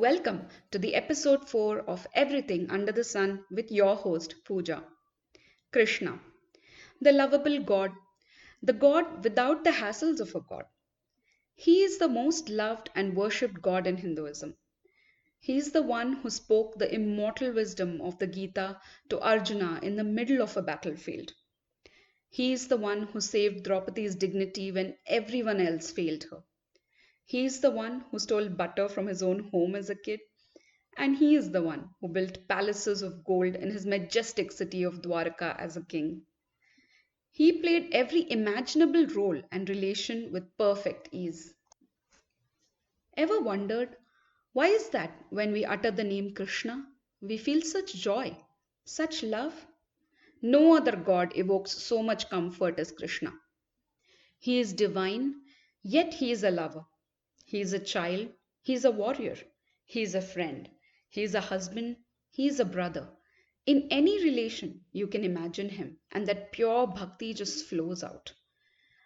welcome to the episode 4 of Everything Under the Sun with your host Pooja. Krishna, the lovable God, the God without the hassles of a God. He is the most loved and worshipped God in Hinduism. He is the one who spoke the immortal wisdom of the Gita to Arjuna in the middle of a battlefield. He is the one who saved Draupadi's dignity when everyone else failed her. He is the one who stole butter from his own home as a kid, and he is the one who built palaces of gold in his majestic city of Dwarka as a king. He played every imaginable role and relation with perfect ease. Ever wondered why is that when we utter the name Krishna, we feel such joy, such love? No other god evokes so much comfort as Krishna. He is divine, yet he is a lover. He is a child, he is a warrior, he is a friend, he is a husband, he is a brother. In any relation, you can imagine him, and that pure bhakti just flows out.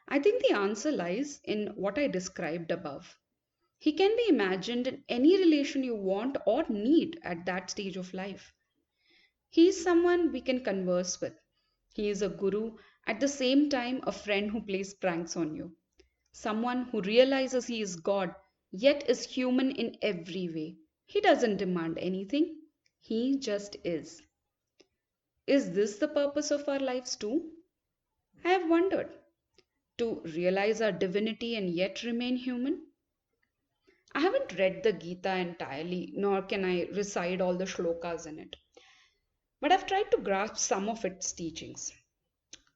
I think the answer lies in what I described above. He can be imagined in any relation you want or need at that stage of life. He is someone we can converse with. He is a guru, at the same time, a friend who plays pranks on you. Someone who realizes he is God, yet is human in every way. He doesn't demand anything, he just is. Is this the purpose of our lives too? I have wondered. To realize our divinity and yet remain human? I haven't read the Gita entirely, nor can I recite all the shlokas in it. But I've tried to grasp some of its teachings.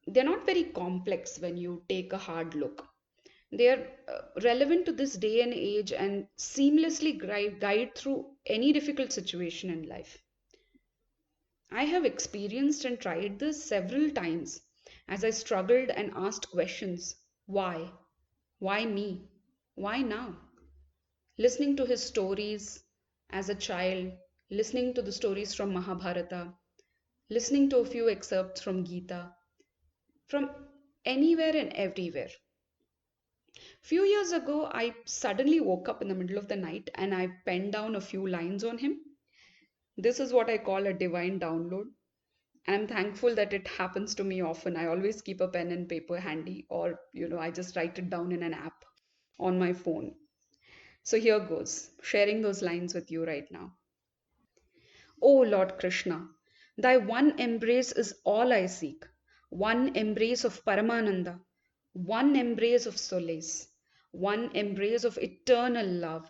They're not very complex when you take a hard look. They are relevant to this day and age and seamlessly guide through any difficult situation in life. I have experienced and tried this several times as I struggled and asked questions. Why? Why me? Why now? Listening to his stories as a child, listening to the stories from Mahabharata, listening to a few excerpts from Gita, from anywhere and everywhere. Few years ago, I suddenly woke up in the middle of the night and I penned down a few lines on him. This is what I call a divine download. And I'm thankful that it happens to me often. I always keep a pen and paper handy, or I just write it down in an app on my phone. So here goes, sharing those lines with you right now. O Lord Krishna, thy one embrace is all I seek, one embrace of Paramananda, one embrace of solace, one embrace of eternal love.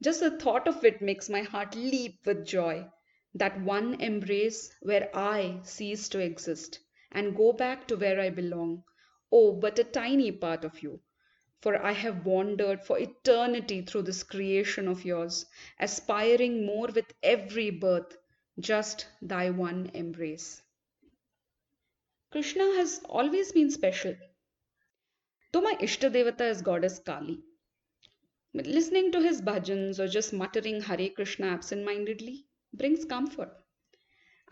Just the thought of it makes my heart leap with joy. That one embrace where I cease to exist and go back to where I belong. Oh, but a tiny part of you. For I have wandered for eternity through this creation of yours, aspiring more with every birth, just thy one embrace. Krishna has always been special. Though my Ishtadevata is goddess Kali, but listening to his bhajans or just muttering Hare Krishna absent-mindedly brings comfort.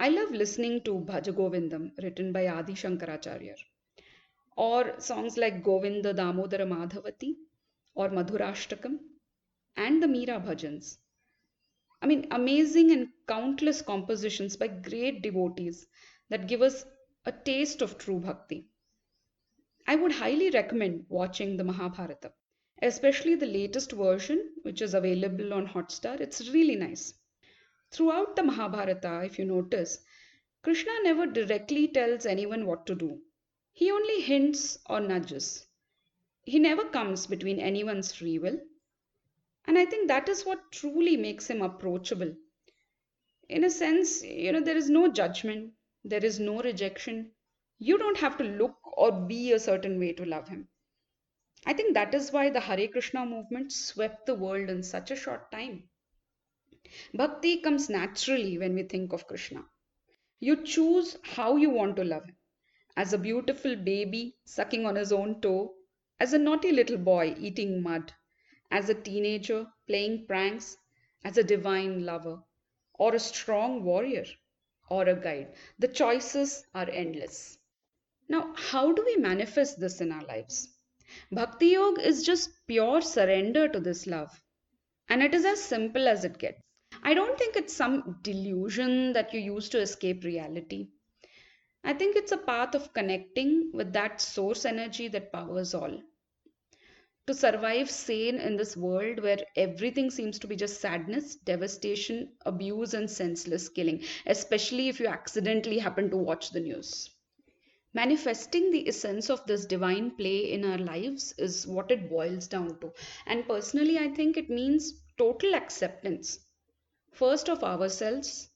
I love listening to Bhaja Govindam written by Adi Shankaracharya, or songs like Govinda Damodara Madhavati or Madhurashtakam and the Meera bhajans. Amazing and countless compositions by great devotees that give us a taste of true bhakti. I would highly recommend watching the Mahabharata, especially the latest version, which is available on Hotstar. It's really nice. Throughout the Mahabharata, if you notice, Krishna never directly tells anyone what to do. He only hints or nudges. He never comes between anyone's free will. And I think that is what truly makes him approachable. In a sense, there is no judgment, there is no rejection. You don't have to look or be a certain way to love him. I think that is why the Hare Krishna movement swept the world in such a short time. Bhakti comes naturally when we think of Krishna. You choose how you want to love him. As a beautiful baby sucking on his own toe, as a naughty little boy eating mud, as a teenager playing pranks, as a divine lover, or a strong warrior, or a guide. The choices are endless. Now, how do we manifest this in our lives? Bhakti Yoga is just pure surrender to this love. And it is as simple as it gets. I don't think it's some delusion that you use to escape reality. I think it's a path of connecting with that source energy that powers all. To survive sane in this world where everything seems to be just sadness, devastation, abuse, and senseless killing, especially if you accidentally happen to watch the news. Manifesting the essence of this divine play in our lives is what it boils down to. And personally, I think it means total acceptance, first of ourselves,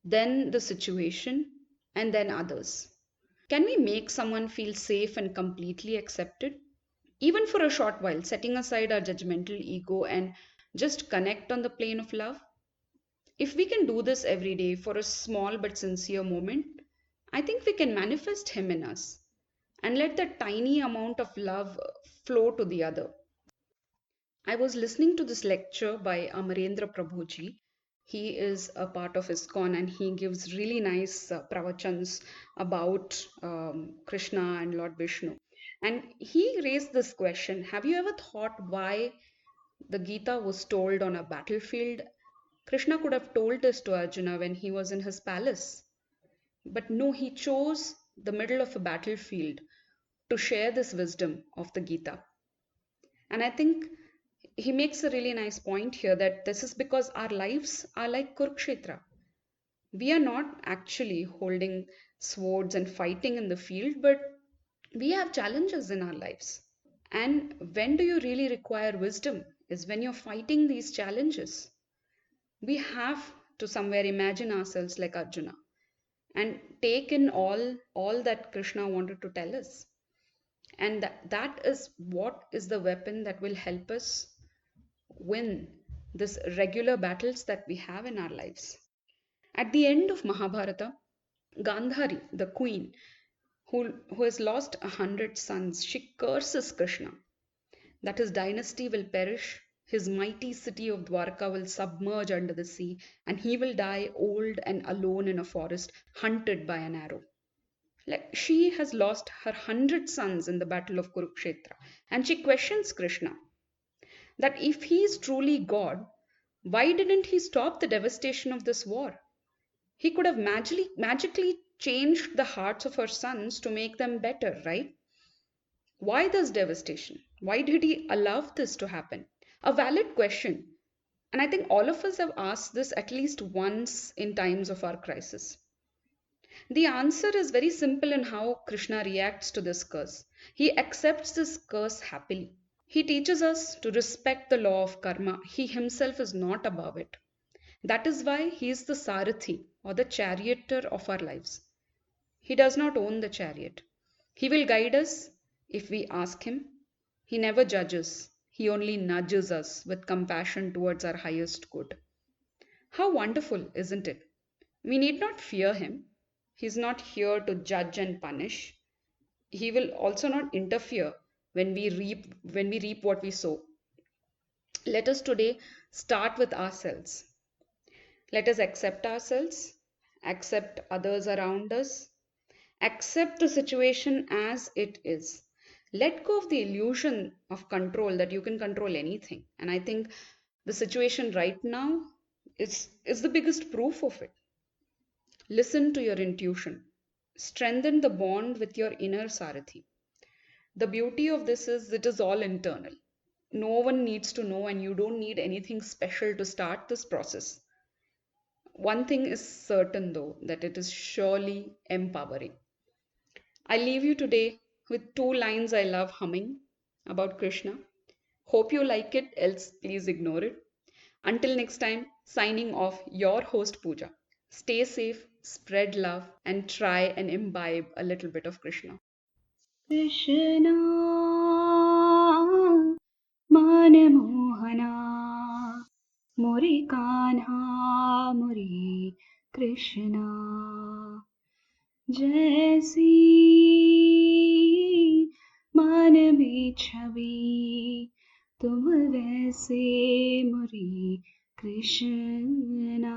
then the situation, and then others. Can we make someone feel safe and completely accepted? Even for a short while, setting aside our judgmental ego and just connect on the plane of love? If we can do this every day for a small but sincere moment, I think we can manifest Him in us and let that tiny amount of love flow to the other. I was listening to this lecture by Amarendra Prabhuji. He is a part of ISKCON and he gives really nice pravachans about Krishna and Lord Vishnu. And he raised this question. Have you ever thought why the Gita was told on a battlefield? Krishna could have told this to Arjuna when he was in his palace. But no, he chose the middle of a battlefield to share this wisdom of the Gita. And I think he makes a really nice point here that this is because our lives are like Kurukshetra. We are not actually holding swords and fighting in the field, but we have challenges in our lives. And when do you really require wisdom? Is when you're fighting these challenges. We have to somewhere imagine ourselves like Arjuna and take in all that Krishna wanted to tell us. And that is what is the weapon that will help us win this regular battles that we have in our lives. At the end of Mahabharata, Gandhari, the queen, who has lost 100 sons, she curses Krishna that his dynasty will perish, his mighty city of Dwarka will submerge under the sea, and he will die old and alone in a forest, hunted by an arrow. Like she has lost her 100 sons in the battle of Kurukshetra, and she questions Krishna that if he is truly God, why didn't he stop the devastation of this war? He could have magically changed the hearts of her sons to make them better, right? Why this devastation? Why did he allow this to happen? A valid question. And I think all of us have asked this at least once in times of our crisis. The answer is very simple in how Krishna reacts to this curse. He accepts this curse happily. He teaches us to respect the law of karma. He himself is not above it. That is why he is the Sarathi or the charioteer of our lives. He does not own the chariot. He will guide us if we ask him. He never judges. He only nudges us with compassion towards our highest good. How wonderful, isn't it? We need not fear him. He is not here to judge and punish. He will also not interfere when we reap what we sow. Let us today start with ourselves. Let us accept ourselves, accept others around us, accept the situation as it is. Let go of the illusion of control that you can control anything. And I think the situation right now is the biggest proof of it. Listen to your intuition. Strengthen the bond with your inner Sarathi. The beauty of this is it is all internal. No one needs to know, and you don't need anything special to start this process. One thing is certain though, that it is surely empowering. I leave you today with 2 lines I love humming about Krishna. Hope you like it, else please ignore it. Until next time, signing off, your host Pooja. Stay safe, spread love, and try and imbibe a little bit of Krishna. Krishna Manamohana Muri Kanha Muri Krishna जैसी मन में छवि तुम वैसे मुरी कृष्णा